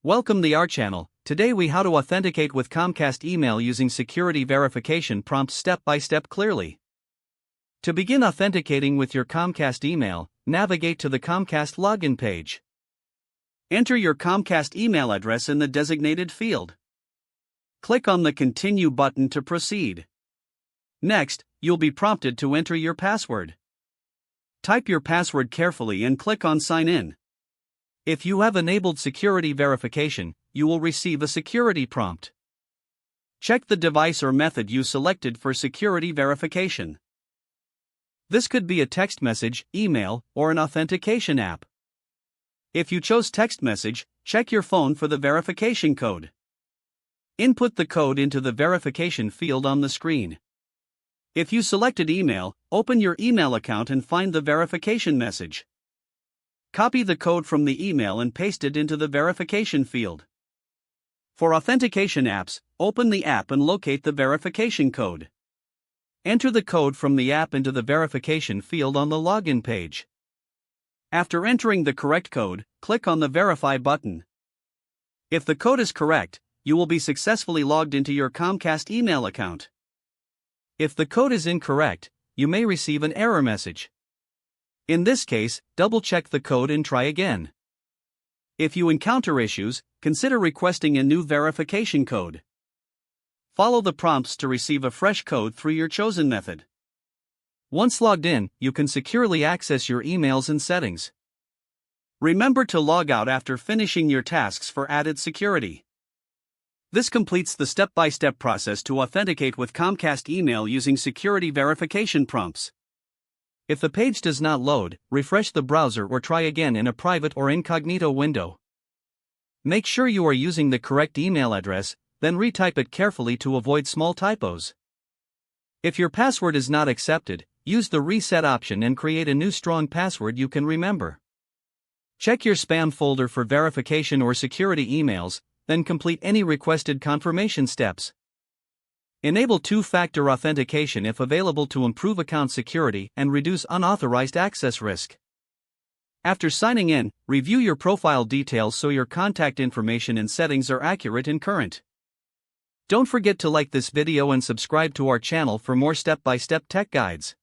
Welcome to our channel. Today we how to authenticate with Comcast email using security verification prompts step by step clearly. To begin authenticating with your Comcast email, navigate to the Comcast login page. Enter your Comcast email address in the designated field. Click on the Continue button to proceed. Next, you'll be prompted to enter your password. Type your password carefully and click on Sign In. If you have enabled security verification, you will receive a security prompt. Check the device or method you selected for security verification. This could be a text message, email, or an authentication app. If you chose text message, check your phone for the verification code. Input the code into the verification field on the screen. If you selected email, open your email account and find the verification message. Copy the code from the email and paste it into the verification field. For authentication apps, open the app and locate the verification code. Enter the code from the app into the verification field on the login page. After entering the correct code, click on the Verify button. If the code is correct, you will be successfully logged into your Comcast email account. If the code is incorrect, you may receive an error message. In this case, double-check the code and try again. If you encounter issues, consider requesting a new verification code. Follow the prompts to receive a fresh code through your chosen method. Once logged in, you can securely access your emails and settings. Remember to log out after finishing your tasks for added security. This completes the step-by-step process to authenticate with Comcast email using security verification prompts. If the page does not load, refresh the browser or try again in a private or incognito window. Make sure you are using the correct email address, then retype it carefully to avoid small typos. If your password is not accepted, use the reset option and create a new strong password you can remember. Check your spam folder for verification or security emails, then complete any requested confirmation steps. Enable two-factor authentication if available to improve account security and reduce unauthorized access risk. After signing in, review your profile details so your contact information and settings are accurate and current. Don't forget to like this video and subscribe to our channel for more step-by-step tech guides.